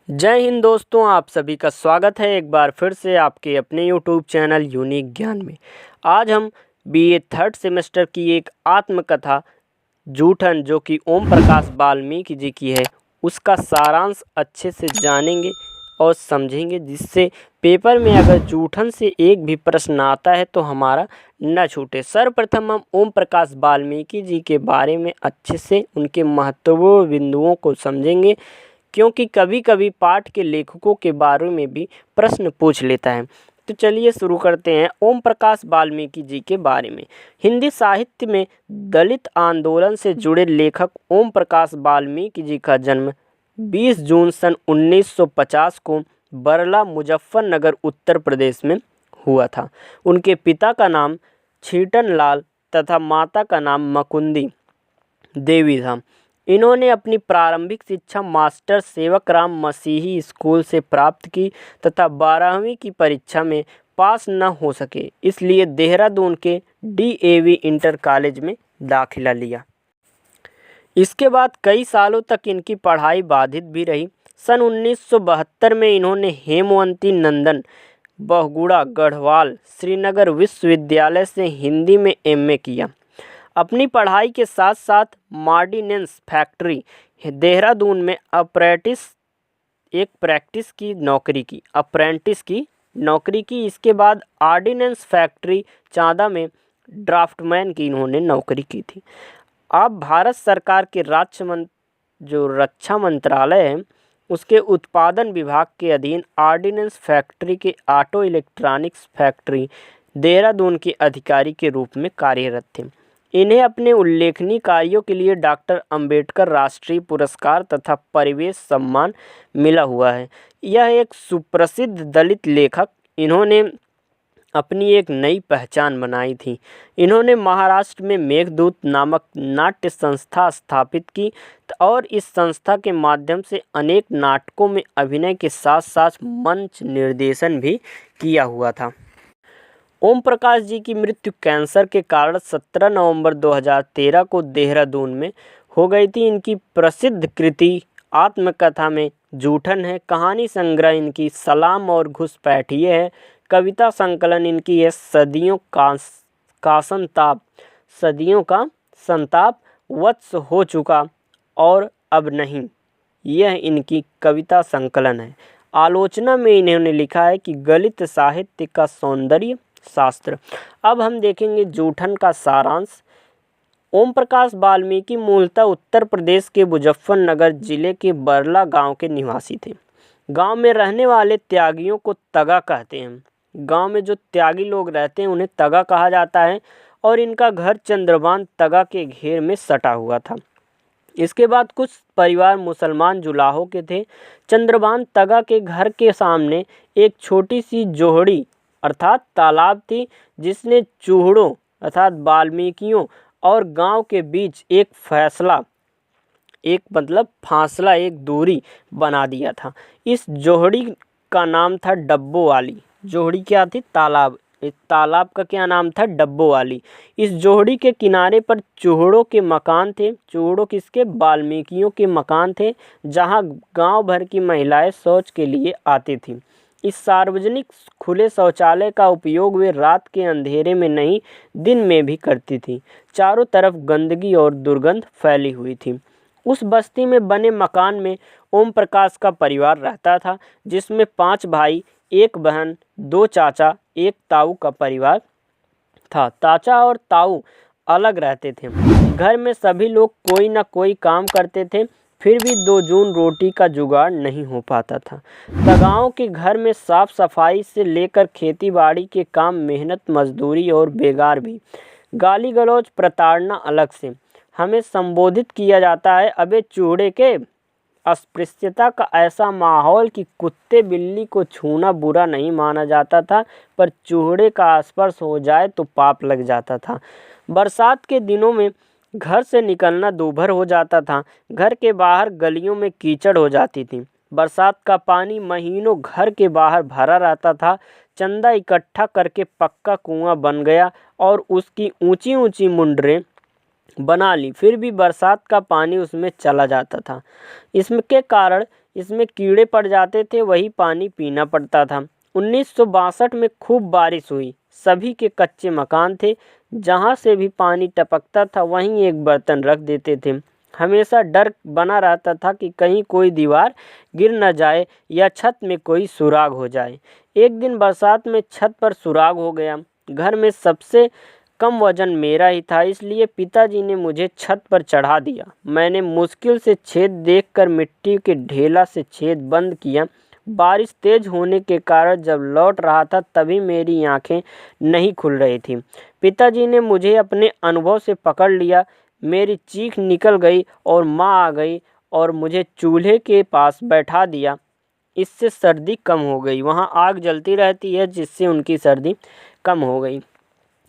जय हिंद दोस्तों, आप सभी का स्वागत है एक बार फिर से आपके अपने यूट्यूब चैनल यूनिक ज्ञान में। आज हम बीए थर्ड सेमेस्टर की एक आत्मकथा जूठन जो कि ओम प्रकाश वाल्मीकि जी की है, उसका सारांश अच्छे से जानेंगे और समझेंगे, जिससे पेपर में अगर जूठन से एक भी प्रश्न आता है तो हमारा न छूटे। सर्वप्रथम हम ओम प्रकाश वाल्मीकि जी के बारे में अच्छे से उनके महत्वपूर्ण बिंदुओं को समझेंगे, क्योंकि कभी कभी पाठ के लेखकों के बारे में भी प्रश्न पूछ लेता है। तो चलिए शुरू करते हैं ओम प्रकाश वाल्मीकि जी के बारे में। हिंदी साहित्य में दलित आंदोलन से जुड़े लेखक ओम प्रकाश वाल्मीकि जी का जन्म 20 जून सन 1950 को बरला, मुजफ्फरनगर, उत्तर प्रदेश में हुआ था। उनके पिता का नाम छीटन लाल तथा माता का नाम मकुंदी देवी था। इन्होंने अपनी प्रारंभिक शिक्षा मास्टर सेवकराम मसीही स्कूल से प्राप्त की तथा 12वीं की परीक्षा में पास न हो सके, इसलिए देहरादून के डीएवी इंटर कॉलेज में दाखिला लिया। इसके बाद कई सालों तक इनकी पढ़ाई बाधित भी रही। सन 1972 में इन्होंने हेमवंती नंदन बहुगुणा गढ़वाल श्रीनगर विश्वविद्यालय से हिंदी में एमए किया। अपनी पढ़ाई के साथ साथ मार्डिनेंस फैक्ट्री देहरादून में अप्रेंटिस की नौकरी की। इसके बाद ऑर्डिनेंस फैक्ट्री चांदा में ड्राफ्टमैन की इन्होंने नौकरी की थी। अब भारत सरकार के रक्षा मंत्रालय है, उसके उत्पादन विभाग के अधीन ऑर्डिनेंस फैक्ट्री के ऑटो इलेक्ट्रॉनिक्स फैक्ट्री देहरादून के अधिकारी के रूप में कार्यरत थे। इन्हें अपने उल्लेखनीय कार्यों के लिए डॉक्टर अंबेडकर राष्ट्रीय पुरस्कार तथा परिवेश सम्मान मिला हुआ है। यह एक सुप्रसिद्ध दलित लेखक, इन्होंने अपनी एक नई पहचान बनाई थी। इन्होंने महाराष्ट्र में मेघदूत नामक नाट्य संस्था स्थापित की और इस संस्था के माध्यम से अनेक नाटकों में अभिनय के साथ साथ मंच निर्देशन भी किया हुआ था। ओम प्रकाश जी की मृत्यु कैंसर के कारण 17 नवंबर 2013 को देहरादून में हो गई थी। इनकी प्रसिद्ध कृति आत्मकथा में जूठन है, कहानी संग्रह इनकी सलाम और घुसपैठिए है, कविता संकलन इनकी है सदियों का संताप, वत्स हो चुका और अब नहीं, यह इनकी कविता संकलन है। आलोचना में इन्होंने लिखा है कि गलित साहित्य का सौंदर्य शास्त्र। अब हम देखेंगे जूठन का सारांश। ओम प्रकाश वाल्मीकि मूलतः उत्तर प्रदेश के मुजफ्फरनगर जिले के बरला गांव के निवासी थे। गांव में रहने वाले त्यागियों को तगा कहते हैं। गांव में जो त्यागी लोग रहते हैं उन्हें तगा कहा जाता है और इनका घर चंद्रबान तगा के घेर में सटा हुआ था। इसके बाद कुछ परिवार मुसलमान जुलाहों के थे। चंद्रबान तगा के घर के सामने एक छोटी सी जोहड़ी अर्थात तालाब थी, जिसने चूहड़ों अर्थात वाल्मीकियों और गांव के बीच एक फासला, एक दूरी बना दिया था। इस जोहड़ी का नाम था डब्बो वाली। जोहड़ी क्या थी? तालाब। इस तालाब का क्या नाम था? डब्बो वाली। इस जोहड़ी के किनारे पर चूहड़ों के मकान थे। चूहड़ों किसके? वाल्मीकियों के मकान थे, जहां गांव भर की महिलाएं शौच के लिए आती थीं। इस सार्वजनिक खुले शौचालय का उपयोग वे रात के अंधेरे में नहीं, दिन में भी करती थी। चारों तरफ गंदगी और दुर्गंध फैली हुई थी। उस बस्ती में बने मकान में ओम प्रकाश का परिवार रहता था, जिसमें 5 भाई, 1 बहन, 2 चाचा, 1 ताऊ का परिवार था। चाचा और ताऊ अलग रहते थे। घर में सभी लोग कोई न कोई काम करते थे, फिर भी 2 जून रोटी का जुगाड़ नहीं हो पाता था। तगाओं के घर में साफ सफाई से लेकर खेती बाड़ी के काम, मेहनत मजदूरी और बेगार भी। गाली गलौज, प्रताड़ना अलग से। हमें संबोधित किया जाता है, अबे चूड़े के। अस्पृश्यता का ऐसा माहौल कि कुत्ते बिल्ली को छूना बुरा नहीं माना जाता था, पर चूड़े का स्पर्श हो जाए तो पाप लग जाता था। बरसात के दिनों में घर से निकलना दूभर हो जाता था। घर के बाहर गलियों में कीचड़ हो जाती थी। बरसात का पानी महीनों घर के बाहर भरा रहता था। चंदा इकट्ठा करके पक्का कुआं बन गया और उसकी ऊंची ऊंची मुंडरें बना ली, फिर भी बरसात का पानी उसमें चला जाता था। इसके कारण इसमें कीड़े पड़ जाते थे, वही पानी पीना पड़ता था। 1962 में खूब बारिश हुई। सभी के कच्चे मकान थे। जहाँ से भी पानी टपकता था वहीं एक बर्तन रख देते थे। हमेशा डर बना रहता था कि कहीं कोई दीवार गिर न जाए या छत में कोई सुराग हो जाए। एक दिन बरसात में छत पर सुराग हो गया। घर में सबसे कम वजन मेरा ही था, इसलिए पिताजी ने मुझे छत पर चढ़ा दिया। मैंने मुश्किल से छेद देखकर मिट्टी के ढेला से छेद बंद किया। बारिश तेज होने के कारण जब लौट रहा था तभी मेरी आंखें नहीं खुल रही थी। पिताजी ने मुझे अपने अनुभव से पकड़ लिया। मेरी चीख निकल गई और माँ आ गई और मुझे चूल्हे के पास बैठा दिया। इससे सर्दी कम हो गई। वहाँ आग जलती रहती है जिससे उनकी सर्दी कम हो गई।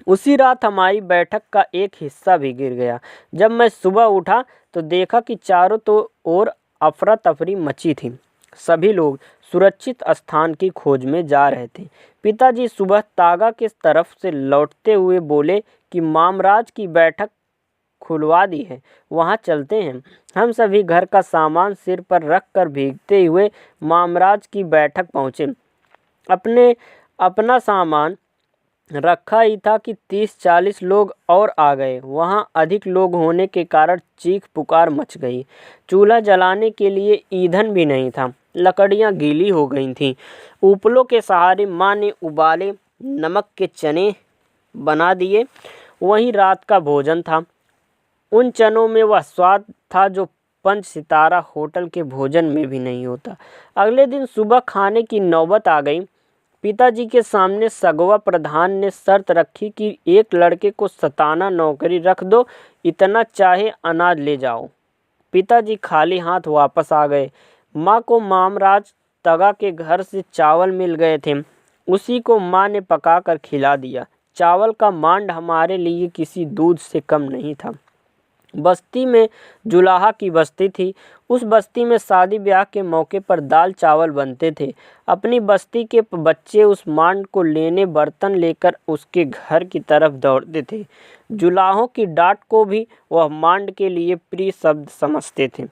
उसी रात हमारी बैठक का एक हिस्सा भी गिर गया। जब मैं सुबह उठा तो देखा कि चारों ओर अफरा तफरी मची थी। सभी लोग सुरक्षित स्थान की खोज में जा रहे थे। पिताजी सुबह तागा के तरफ से लौटते हुए बोले कि मामराज की बैठक खुलवा दी है, वहाँ चलते हैं। हम सभी घर का सामान सिर पर रखकर भीगते हुए मामराज की बैठक पहुँचे। अपना सामान रखा ही था कि 30-40 लोग और आ गए। वहाँ अधिक लोग होने के कारण चीख पुकार मच गई। चूल्हा जलाने के लिए ईंधन भी नहीं था। लकड़ियाँ गीली हो गई थीं। उपलों के सहारे माँ ने उबाले नमक के चने बना दिए। वहीं रात का भोजन था। उन चनों में वह स्वाद था जो 5 सितारा होटल के भोजन में भी नहीं होता। अगले दिन सुबह खाने की नौबत आ गई। पिताजी के सामने सगवा प्रधान ने शर्त रखी कि एक लड़के को सताना नौकरी रख दो, इतना चाहे अनाज ले जाओ। पिताजी खाली हाथ वापस आ गए। माँ को मामराज तगा के घर से चावल मिल गए थे। उसी को माँ ने पकाकर खिला दिया। चावल का मांड हमारे लिए किसी दूध से कम नहीं था। बस्ती में जुलाहा की बस्ती थी। उस बस्ती में शादी ब्याह के मौके पर दाल चावल बनते थे। अपनी बस्ती के बच्चे उस मांड को लेने बर्तन लेकर उसके घर की तरफ दौड़ते थे। जुलाहों की डांट को भी वह मांड के लिए प्रिय शब्द समझते थे।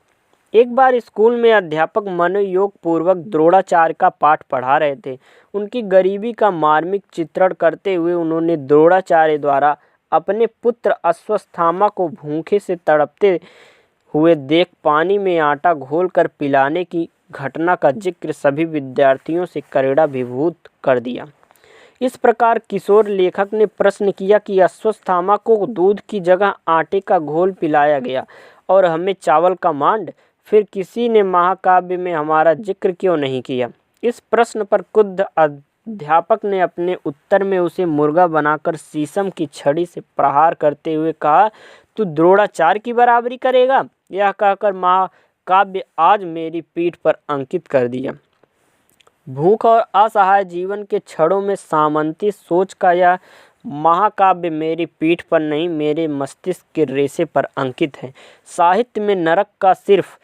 एक बार स्कूल में अध्यापक मनोयोग पूर्वक द्रोणाचार्य का पाठ पढ़ा रहे थे। उनकी गरीबी का मार्मिक चित्रण करते हुए उन्होंने द्रोणाचार्य द्वारा अपने पुत्र अश्वत्थामा को भूखे से तड़पते हुए देख पानी में आटा घोलकर पिलाने की घटना का जिक्र सभी विद्यार्थियों से करेड़ाभिभूत कर दिया। इस प्रकार किशोर लेखक ने प्रश्न किया कि अश्वत्थामा को दूध की जगह आटे का घोल पिलाया गया और हमें चावल का मांड, फिर किसी ने महाकाव्य में हमारा जिक्र क्यों नहीं किया। इस प्रश्न पर क्रुद्ध अध्यापक ने अपने उत्तर में उसे मुर्गा बनाकर शीशम की छड़ी से प्रहार करते हुए कहा, तू द्रोणाचार्य की बराबरी करेगा। यह कहकर महाकाव्य आज मेरी पीठ पर अंकित कर दिया। भूख और असहाय जीवन के क्षणों में सामंती सोच का यह महाकाव्य मेरी पीठ पर नहीं, मेरे मस्तिष्क के रेशे पर अंकित है। साहित्य में नरक का सिर्फ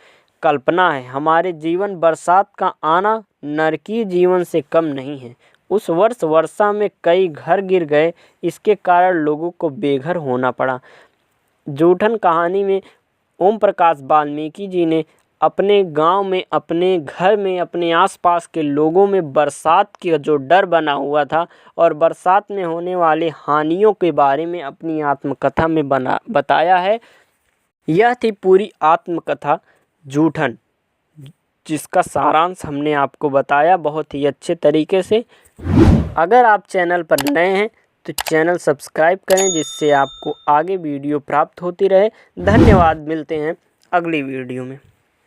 कल्पना है। हमारे जीवन बरसात का आना नरकीय जीवन से कम नहीं है। उस वर्ष वर्षा में कई घर गिर गए, इसके कारण लोगों को बेघर होना पड़ा। जूठन कहानी में ओम प्रकाश वाल्मीकि जी ने अपने गांव में, अपने घर में, अपने आसपास के लोगों में बरसात का जो डर बना हुआ था और बरसात में होने वाले हानियों के बारे में अपनी आत्मकथा में बताया है। यह थी पूरी आत्मकथा जूठन, जिसका सारांश हमने आपको बताया बहुत ही अच्छे तरीके से। अगर आप चैनल पर नए हैं तो चैनल सब्सक्राइब करें, जिससे आपको आगे वीडियो प्राप्त होती रहे। धन्यवाद। मिलते हैं अगली वीडियो में।